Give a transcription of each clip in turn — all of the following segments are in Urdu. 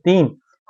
3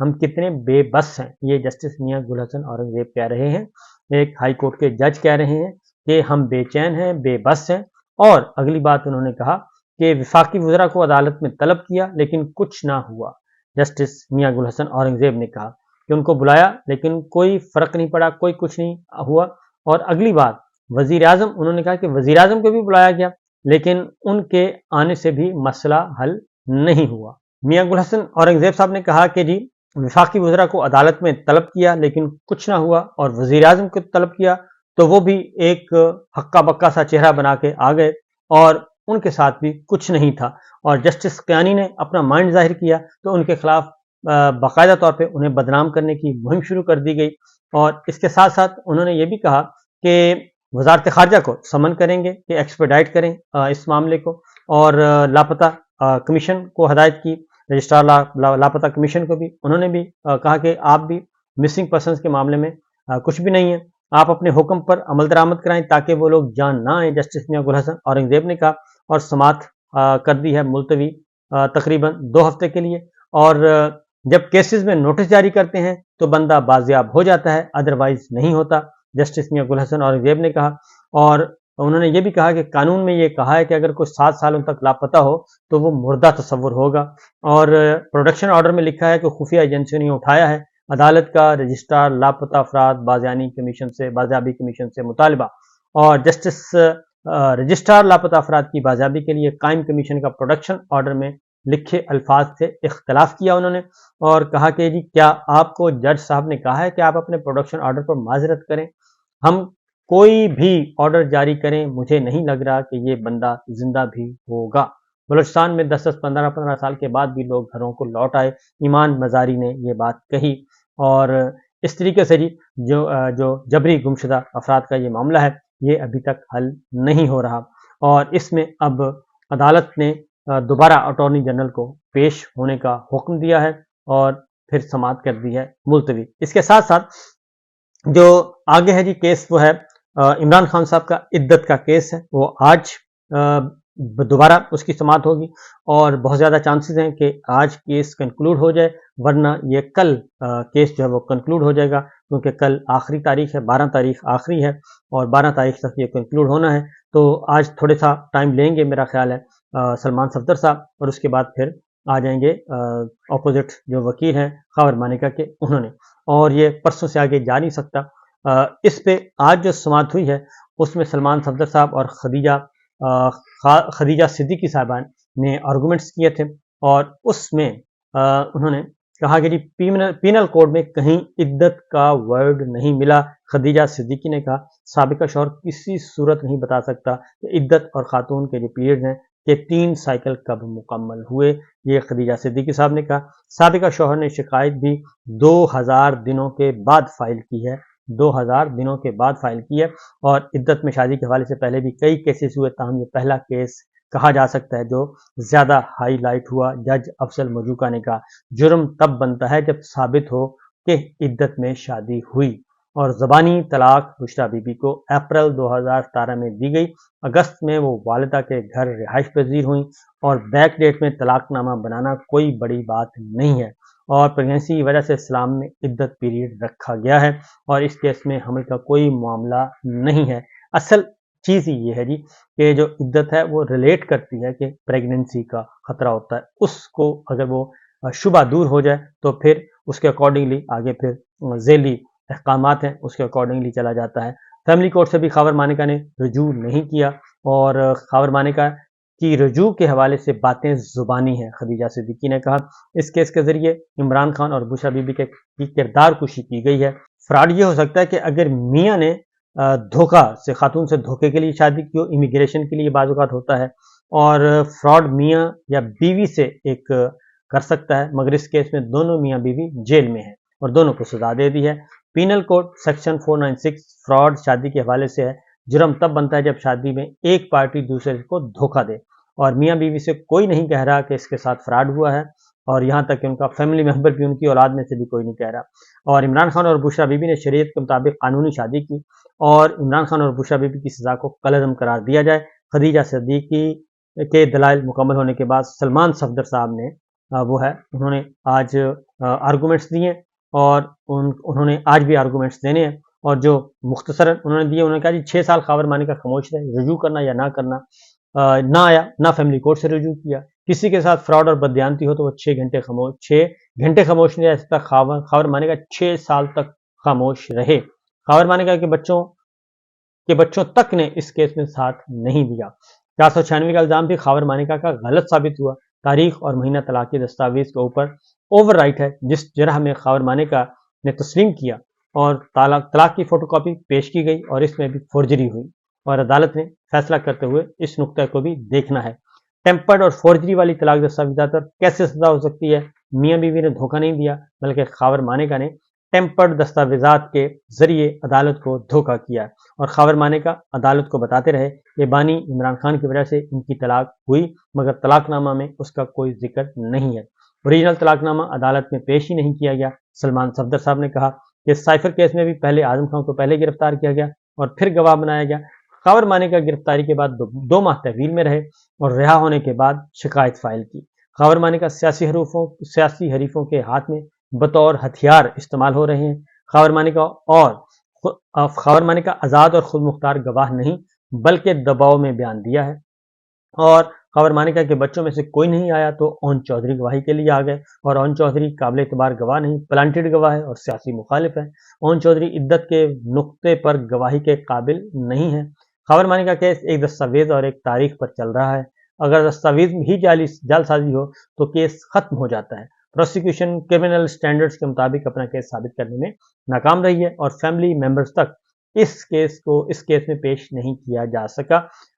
ہم کتنے بے بس ہیں، یہ جسٹس میاں گل حسن اورنگزیب کہہ رہے ہیں، ایک ہائی کورٹ کے جج کہہ رہے ہیں کہ ہم بے چین ہیں، بے بس ہیں۔ اور اگلی بات انہوں نے کہا کہ وفاقی وزراء کو عدالت میں طلب کیا لیکن کچھ نہ ہوا۔ جسٹس میاں گل حسن اورنگزیب نے کہا کہ ان کو بلایا لیکن کوئی فرق نہیں پڑا، کوئی کچھ نہیں ہوا۔ اور اگلی بات وزیر اعظم، انہوں نے کہا کہ وزیر اعظم کو بھی بلایا گیا لیکن ان کے آنے سے بھی مسئلہ حل نہیں ہوا۔ میاں گل حسن اورنگزیب صاحب نے کہا کہ جی وفاقی وزراء کو عدالت میں طلب کیا لیکن کچھ نہ ہوا، اور وزیر اعظم کو طلب کیا تو وہ بھی ایک ہکا بکا سا چہرہ بنا کے آ گئے اور ان کے ساتھ بھی کچھ نہیں تھا۔ اور جسٹس قیانی نے اپنا مائنڈ ظاہر کیا تو ان کے خلاف باقاعدہ طور پہ انہیں بدنام کرنے کی مہم شروع کر دی گئی۔ اور اس کے ساتھ ساتھ انہوں نے یہ بھی کہا کہ وزارت خارجہ کو سمن کریں گے کہ ایکسپیڈائٹ کریں اس معاملے کو، اور لاپتہ کمیشن کو ہدایت کی، رجسٹرار لاپتہ کمیشن کو بھی انہوں نے بھی کہا کہ آپ بھی مسنگ پرسنز کے معاملے میں کچھ بھی نہیں ہے، آپ اپنے حکم پر عمل درآمد کرائیں تاکہ وہ لوگ جان نہ آئیں، جسٹس میاں گل حسن اورنگزیب نے کہا۔ اور سماعت کر دی ہے ملتوی تقریباً 2 ہفتے کے لیے۔ اور جب کیسز میں نوٹس جاری کرتے ہیں تو بندہ بازیاب ہو جاتا ہے، ادروائز نہیں ہوتا، جسٹس میاں گل حسن اورنگزیب نے کہا۔ اور انہوں نے یہ بھی کہا کہ قانون میں یہ کہا ہے کہ اگر کوئی 7 سالوں تک لاپتہ ہو تو وہ مردہ تصور ہوگا، اور پروڈکشن آرڈر میں لکھا ہے کہ خفیہ ایجنسیوں نے اٹھایا ہے عدالت کا رجسٹرار لاپتہ افراد بازیابی کمیشن سے مطالبہ، اور جسٹس رجسٹرار لاپتہ افراد کی بازیابی کے لیے قائم کمیشن کا پروڈکشن آرڈر میں لکھے الفاظ سے اختلاف کیا انہوں نے، اور کہا کہ جی کیا آپ کو جج صاحب نے کہا ہے کہ آپ اپنے پروڈکشن آرڈر پر معذرت کریں؟ ہم کوئی بھی آرڈر جاری کریں، مجھے نہیں لگ رہا کہ یہ بندہ زندہ بھی ہوگا۔ بلوچستان میں 10-15 سال کے بعد بھی لوگ گھروں کو لوٹ آئے، ایمان مزاری نے یہ بات کہی۔ اور اس طریقے سے جی جو جبری گمشدہ افراد کا یہ معاملہ ہے یہ ابھی تک حل نہیں ہو رہا، اور اس میں اب عدالت نے دوبارہ اٹارنی جنرل کو پیش ہونے کا حکم دیا ہے اور پھر سماعت کر دی ہے ملتوی۔ اس کے ساتھ ساتھ جو آگے ہے جی کیس وہ ہے عمران خان صاحب کا عدت کا کیس ہے، وہ آج دوبارہ اس کی سماعت ہوگی، اور بہت زیادہ چانسز ہیں کہ آج کیس کنکلوڈ ہو جائے، ورنہ یہ کل کیس جو ہے وہ کنکلوڈ ہو جائے گا، کیونکہ کل آخری تاریخ ہے، 12 تاریخ آخری ہے اور 12 تاریخ تک یہ کنکلوڈ ہونا ہے۔ تو آج تھوڑے سا ٹائم لیں گے میرا خیال ہے سلمان صفدر صاحب، اور اس کے بعد پھر آ جائیں گے اپوزٹ جو وکیل ہیں خاور مانیکا کے، انہوں نے، اور یہ پرسوں سے آگے جا نہیں سکتا۔ اس پہ آج جو سماعت ہوئی ہے اس میں سلمان صفدر صاحب اور خدیجہ صدیقی صاحبان نے آرگومنٹس کیے تھے، اور اس میں انہوں نے کہا کہ جی پینل کوڈ میں کہیں عدت کا ورڈ نہیں ملا۔ خدیجہ صدیقی نے کہا سابقہ شوہر کسی صورت نہیں بتا سکتا کہ عدت اور خاتون کے جو پیریڈ ہیں کہ 3 سائیکل کب مکمل ہوئے، یہ خدیجہ صدیقی صاحب نے کہا۔ سابقہ شوہر نے شکایت بھی 2000 دنوں کے بعد فائل کی ہے، 2000 دنوں کے بعد فائل کی ہے، اور عدت میں شادی کے حوالے سے پہلے بھی کئی کیسز ہوئے، تاہم یہ پہلا کیس کہا جا سکتا ہے جو زیادہ ہائی لائٹ ہوا۔ جج افضل مجوکا نے کہا جرم تب بنتا ہے جب ثابت ہو کہ عدت میں شادی ہوئی، اور زبانی طلاق بشریٰ بی بی کو اپریل 2017 میں دی گئی، اگست میں وہ والدہ کے گھر رہائش پذیر ہوئیں، اور بیک ڈیٹ میں طلاق نامہ بنانا کوئی بڑی بات نہیں ہے، اور پریگنینسی کی وجہ سے اسلام میں عدت پیریڈ رکھا گیا ہے، اور اس کیس میں حمل کا کوئی معاملہ نہیں ہے۔ اصل چیز ہی یہ ہے جی کہ جو عدت ہے وہ ریلیٹ کرتی ہے کہ پریگنینسی کا خطرہ ہوتا ہے، اس کو اگر وہ شبہ دور ہو جائے تو پھر اس کے اکارڈنگلی آگے پھر ذیلی احکامات ہیں اس کے اکارڈنگلی چلا جاتا ہے۔ فیملی کورٹ سے بھی خاور مانیکا نے رجوع نہیں کیا، اور خاور مانیکا کی رجوع کے حوالے سے باتیں زبانی ہیں۔ خدیجہ صدیقی نے کہا اس کیس کے ذریعے عمران خان اور بشریٰ بی بی کی کردار کشی کی گئی ہے۔ فراڈ یہ ہو سکتا ہے کہ اگر میاں نے دھوکہ سے خاتون سے دھوکے کے لیے شادی کی ہو، امیگریشن کے لیے بعض اوقات ہوتا ہے، اور فراڈ میاں یا بیوی سے ایک کر سکتا ہے، مگر اس کیس میں دونوں میاں بیوی جیل میں ہیں اور دونوں کو سزا دے دی ہے۔ پینل کوڈ سیکشن 496 فراڈ شادی کے حوالے سے ہے، جرم تب بنتا ہے جب شادی میں ایک پارٹی دوسرے کو دھوکہ دے، اور میاں بیوی سے کوئی نہیں کہہ رہا کہ اس کے ساتھ فراڈ ہوا ہے، اور یہاں تک کہ ان کا فیملی ممبر بھی، ان کی اولاد میں سے بھی کوئی نہیں کہہ رہا۔ اور عمران خان اور بشریٰ بی بی نے شریعت کے مطابق قانونی شادی کی، اور عمران خان اور بشریٰ بی بی کی سزا کو کالعدم قرار دیا جائے۔ خدیجہ صدیقی کے دلائل مکمل ہونے کے بعد سلمان صفدر صاحب نے وہ ہے انہوں نے آج آرگومنٹس دیے اور انہوں نے آج بھی آرگومنٹس دینے ہیں، اور جو مختصراً انہوں نے دیے، انہوں نے کہا جی 6 سال خاور مانی کا خاموش رہے، رجوع کرنا یا نہ کرنا، نہ آیا، نہ فیملی کورٹ سے رجوع کیا، کسی کے ساتھ فراڈ اور بددیانتی ہو تو وہ 6 گھنٹے خاموش نہیں رہ سکتا، خاور مانی کا 6 سال تک خاموش رہے۔ خاور مانی کا کہ بچوں تک نے اس کیس میں ساتھ نہیں دیا۔ 496 کا الزام بھی خاور مانیکا کا غلط ثابت ہوا۔ تاریخ اور مہینہ طلاق کی دستاویز کے اوپر اوور رائٹ ہے، جس جرح میں خاور مانیکا نے تسلیم کیا اور طلاق کی فوٹو کاپی پیش کی گئی اور اس میں بھی فورجری ہوئی، اور عدالت نے فیصلہ کرتے ہوئے اس نقطہ کو بھی دیکھنا ہے۔ ٹیمپرڈ اور فورجری والی طلاق دستاویزات پر کیسے سزا ہو سکتی ہے؟ میاں بیوی نے دھوکہ نہیں دیا، بلکہ خاور مانیکا نے ٹیمپرڈ دستاویزات کے ذریعے عدالت کو دھوکہ کیا، اور خاور مانیکا عدالت کو بتاتے رہے کہ بانی عمران خان کی وجہ سے ان کی طلاق ہوئی، مگر طلاق نامہ میں اس کا کوئی ذکر نہیں ہے۔ اوریجنل طلاق نامہ عدالت میں پیش ہی نہیں کیا گیا۔ سلمان صفدر صاحب نے کہا کہ سائفر کیس میں بھی پہلے اعظم خان کو پہلے گرفتار کیا گیا اور پھر گواہ بنایا گیا۔ خاور مانیکا گرفتاری کے بعد 2 ماہ تحویل میں رہے اور رہا ہونے کے بعد شکایت فائل کی۔ خاور مانیکا سیاسی حریفوں کے ہاتھ میں بطور ہتھیار استعمال ہو رہے ہیں۔ خاور مانیکا آزاد اور خود مختار گواہ نہیں، بلکہ دباؤ میں بیان دیا ہے، اور خاور مانیکا کے بچوں میں سے کوئی نہیں آیا تو اون چودھری گواہی کے لیے آ گئے، اور اون چودھری قابل اعتبار گواہ نہیں، پلانٹڈ گواہ ہے اور سیاسی مخالف ہے۔ اون چودھری عدت کے نقطے پر گواہی کے قابل نہیں ہے۔ خاور مانیکا کیس ایک دستاویز اور ایک تاریخ پر چل رہا ہے۔ اگر دستاویز ہی جعل سازی ہو تو کیس ختم ہو جاتا ہے۔ پروسیکیوشن کرمنل سٹینڈرڈز کے مطابق اپنا کیس ثابت کرنے میں ناکام رہی ہے، اور فیملی ممبرز تک اس کیس میں پیش نہیں کیا جا سکا،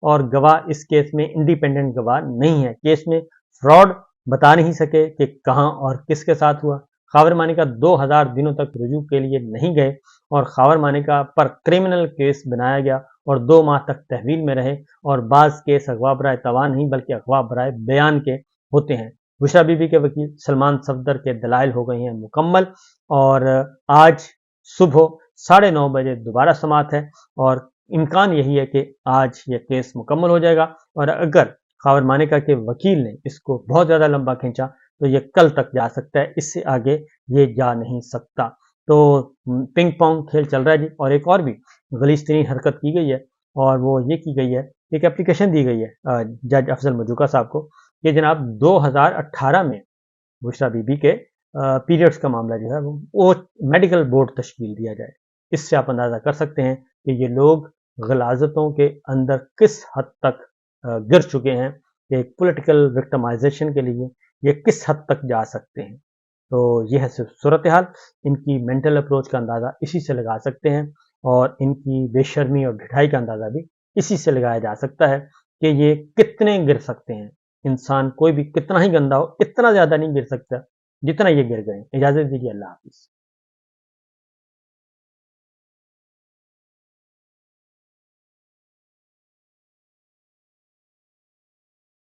اور گواہ اس کیس میں انڈیپینڈنٹ گواہ نہیں ہے۔ کیس میں فراڈ بتا نہیں سکے کہ کہاں اور کس کے ساتھ ہوا۔ خاور مانیکا 2000 دنوں تک رجوع کے لیے نہیں گئے، اور خاور مانیکا پر کرمنل کیس بنایا گیا اور 2 ماہ تک تحویل میں رہے، اور بعض کیس اغوا برائے تاوان نہیں بلکہ اغوا برائے بیان کے ہوتے ہیں۔ بشرا بی بی کے وکیل سلمان صفدر کے دلائل ہو گئی ہیں مکمل، اور آج صبح 9:30 بجے دوبارہ سماعت ہے، اور امکان یہی ہے کہ آج یہ کیس مکمل ہو جائے گا، اور اگر خاور مانیکا کے وکیل نے اس کو بہت زیادہ لمبا کھینچا تو یہ کل تک جا سکتا ہے، اس سے آگے یہ جا نہیں سکتا۔ تو پنگ پونگ کھیل چل رہا ہے جی، اور ایک اور بھی غلیظ ترین حرکت کی گئی ہے، اور وہ یہ کی گئی ہے، ایک اپلیکیشن دی گئی ہے جج افضل مجوکا صاحب کو کہ جناب 2018 میں بشرا بی بی کے پیریڈز کا معاملہ جو ہے وہ میڈیکل بورڈ تشکیل دیا جائے۔ اس سے آپ اندازہ کر سکتے ہیں کہ یہ لوگ غلاظتوں کے اندر کس حد تک گر چکے ہیں، کہ ایک پولیٹیکل وکٹمائزیشن کے لیے یہ کس حد تک جا سکتے ہیں۔ تو یہ ہے صورتحال، ان کی مینٹل اپروچ کا اندازہ اسی سے لگا سکتے ہیں، اور ان کی بے شرمی اور ڈھٹائی کا اندازہ بھی اسی سے لگایا جا سکتا ہے کہ یہ کتنے گر سکتے ہیں۔ انسان کوئی بھی کتنا ہی گندا ہو، اتنا زیادہ نہیں گر سکتا جتنا یہ گر گئے۔ اجازت دیجیے، اللہ حافظ۔